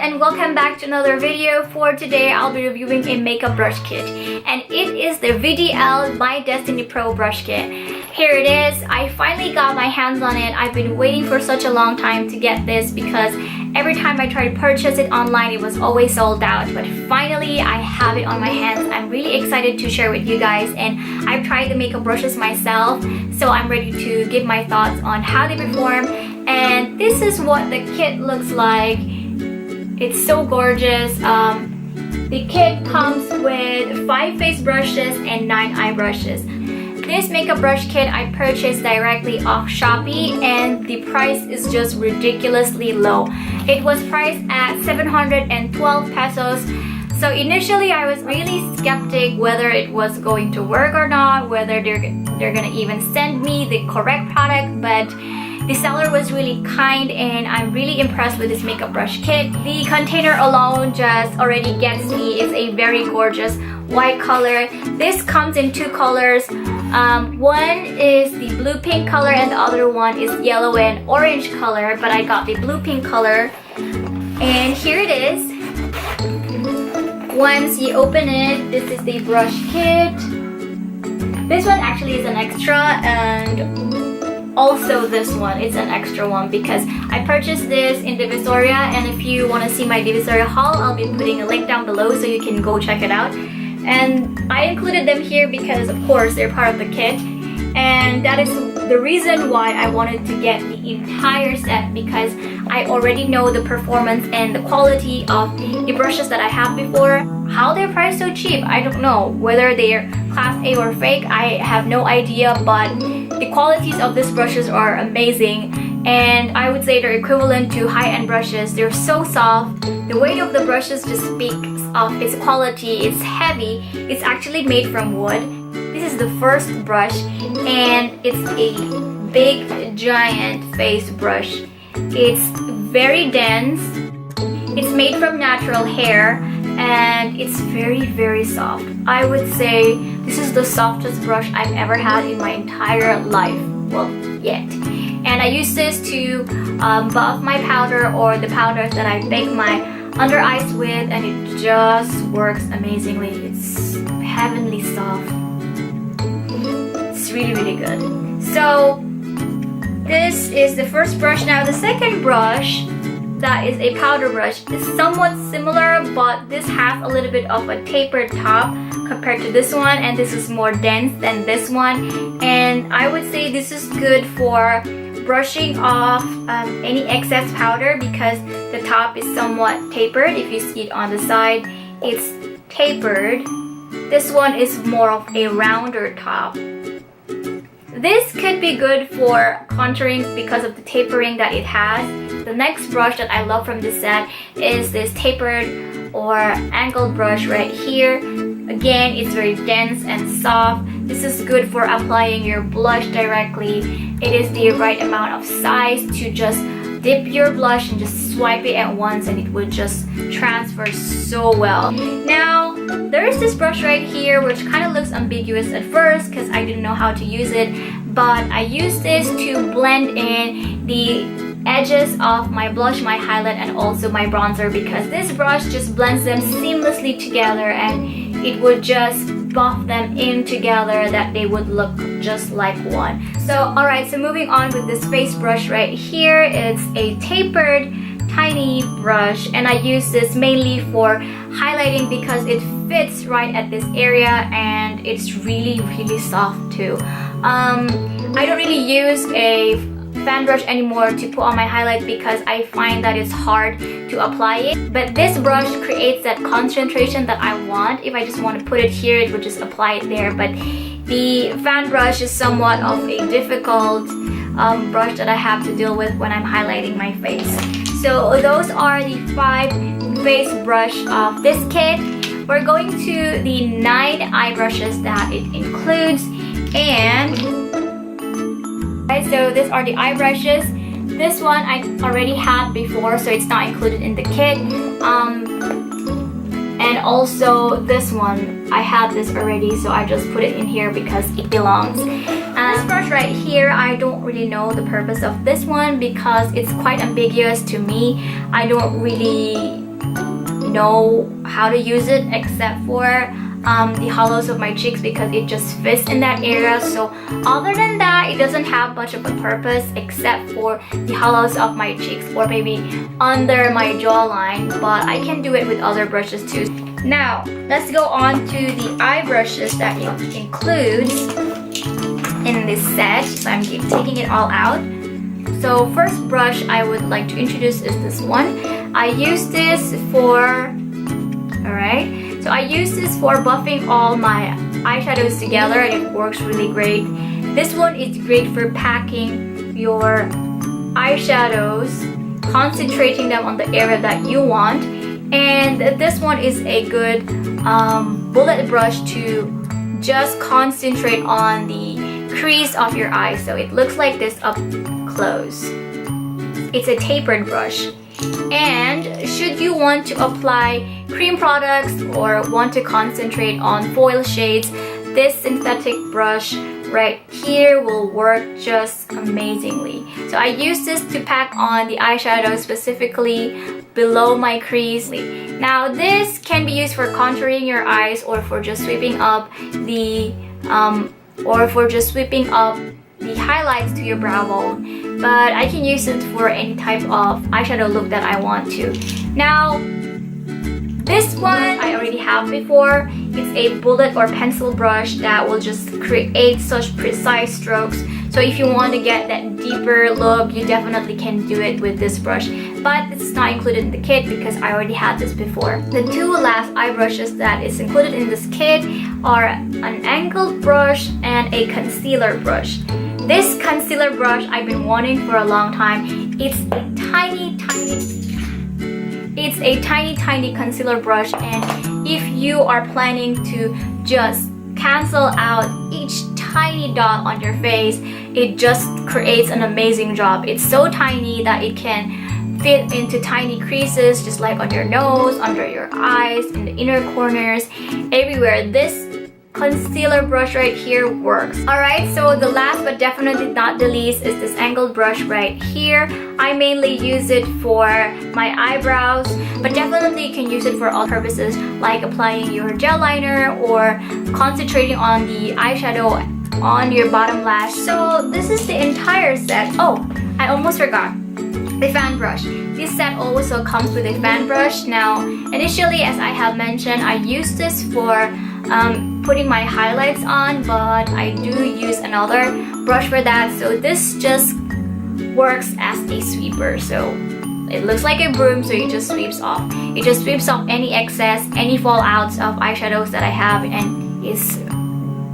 and welcome back to another video. For today, I'll be reviewing a makeup brush kit, and it is the VDL My Destiny Pro brush kit. Here it is. I finally got my hands on it. I've been waiting for such a long time to get this because every time I try to purchase it online, it was always sold out. But finally, I have it on my hands. I'm really excited to share with you guys, and I've tried the makeup brushes myself, so I'm ready to give my thoughts on how they perform. And this is what the kit looks like. It's so gorgeous. The kit comes with 5 face brushes and 9 eye brushes. This makeup brush kit I purchased directly off Shoppee, and the price is just ridiculously low. It was priced at 712 pesos. So initially I was really skeptic whether it was going to work or not, whether they're gonna even send me the correct product, but the seller was really kind and I'm really impressed with this makeup brush kit. The container alone just already gets me. It's a very gorgeous white color. This comes in 2 colors. One is the blue pink color and the other one is yellow and orange color, but I got the blue pink color. And here it is. Once you open it, this is the brush kit. This one actually is an extra, and also this one is an extra one because I purchased this in Divisoria, and if you want to see my Divisoria haul, I'll be putting a link down below so you can go check it out. And I included them here because of course they're part of the kit, and that is the reason why I wanted to get the entire set, because I already know the performance and the quality of the brushes that I have before. How they're priced so cheap, I don't know. Whether they're class A or fake, I have no idea, but the qualities of these brushes are amazing, and I would say they're equivalent to high-end brushes. They're so soft. The weight of the brushes just speaks of its quality. It's heavy. It's actually made from wood. This is the first brush, and it's a big giant face brush. It's very dense. It's made from natural hair, and it's very soft. I would say this is the softest brush I've ever had in my entire life. Well, yet. And I use this to buff my powder or the powders that I bake my under eyes with, and it just works amazingly. It's heavenly soft. It's really good. So this is the first brush. Now the second brush, that is a powder brush, is somewhat similar, but this has a little bit of a tapered top compared to this one, and this is more dense than this one. And I would say this is good for brushing off any excess powder because the top is somewhat tapered. If you see it on the side, it's tapered. This one is more of a rounder top. This could be good for contouring because of the tapering that it has. The next brush that I love from this set is this tapered or angled brush right here. Again, it's very dense and soft. This is good for applying your blush directly. It is the right amount of size to just dip your blush and just swipe it at once, and it would just transfer so well. Now, there is this brush right here which kind of looks ambiguous at first because I didn't know how to use it, but I use this to blend in the edges of my blush, my highlight, and also my bronzer, because this brush just blends them seamlessly together and it would just buff them in together that they would look just like one. So alright, so moving on with this face brush right here. It's a tapered tiny brush, and I use this mainly for highlighting because it fits right at this area, and it's really soft too. I don't really use a fan brush anymore to put on my highlight because I find that it's hard to apply it, but this brush creates that concentration that I want. If I just want to put it here, it would just apply it there, but the fan brush is somewhat of a difficult brush that I have to deal with when I'm highlighting my face. So those are the 5 face brush of this kit. We're going to the 9 eye brushes that it includes, and so these are the eye brushes. This one I already had before, so it's not included in the kit. And also this one, I had this already, so I just put it in here because it belongs. This brush right here, I don't really know the purpose of this one because it's quite ambiguous to me. I don't really know how to use it except for the hollows of my cheeks because it just fits in that area. So other than that, it doesn't have much of a purpose except for the hollows of my cheeks or maybe under my jawline, but I can do it with other brushes too. Now let's go on to the eye brushes that it includes in this set. So I'm taking it all out. So first brush I would like to introduce is this one. I use this for So I use this for buffing all my eyeshadows together and it works really great. This one is great for packing your eyeshadows, concentrating them on the area that you want. And this one is a good bullet brush to just concentrate on the crease of your eye. So it looks like this up close. It's a tapered brush. And should you want to apply cream products or want to concentrate on foil shades, this synthetic brush right here will work just amazingly. So I use this to pack on the eyeshadow specifically below my crease. Now this can be used for contouring your eyes or for just sweeping up the highlights to your brow bone, but I can use it for any type of eyeshadow look that I want to. Now this one I already have before. It's a bullet or pencil brush that will just create such precise strokes. So if you want to get that deeper look, you definitely can do it with this brush, but it's not included in the kit because I already had this before. The two last eye brushes that is included in this kit are an angled brush and a concealer brush. This concealer brush I've been wanting for a long time. It's a tiny concealer brush, and if you are planning to just cancel out each tiny dot on your face, it just creates an amazing job. It's so tiny that it can fit into tiny creases just like on your nose, under your eyes, in the inner corners, everywhere. This concealer brush right here works. Alright, so the last but definitely not the least is this angled brush right here. I mainly use it for my eyebrows, but definitely you can use it for all purposes like applying your gel liner or concentrating on the eyeshadow on your bottom lash. So this is the entire set. Oh, I almost forgot. The fan brush. This set also comes with a fan brush. Now, initially, as I have mentioned, I use this for putting my highlights on, but I do use another brush for that. So this just works as a sweeper. So it looks like a broom, so it just sweeps off. It just sweeps off any excess, any fallouts of eyeshadows that I have, and it's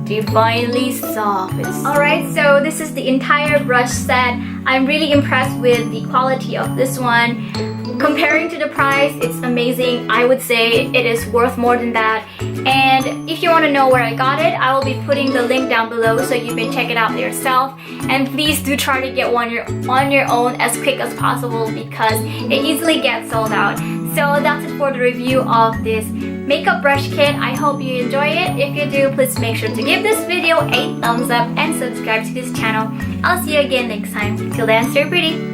divinely soft. Alright, so this is the entire brush set. I'm really impressed with the quality of this one. Comparing to the price, it's amazing. I would say it is worth more than that. And if you want to know where I got it, I will be putting the link down below so you can check it out yourself. And please do try to get one on your own as quick as possible because it easily gets sold out. So that's it for the review of this makeup brush kit. I hope you enjoy it. If you do, please make sure to give this video a thumbs up and subscribe to this channel. I'll see you again next time. Till then, stay pretty.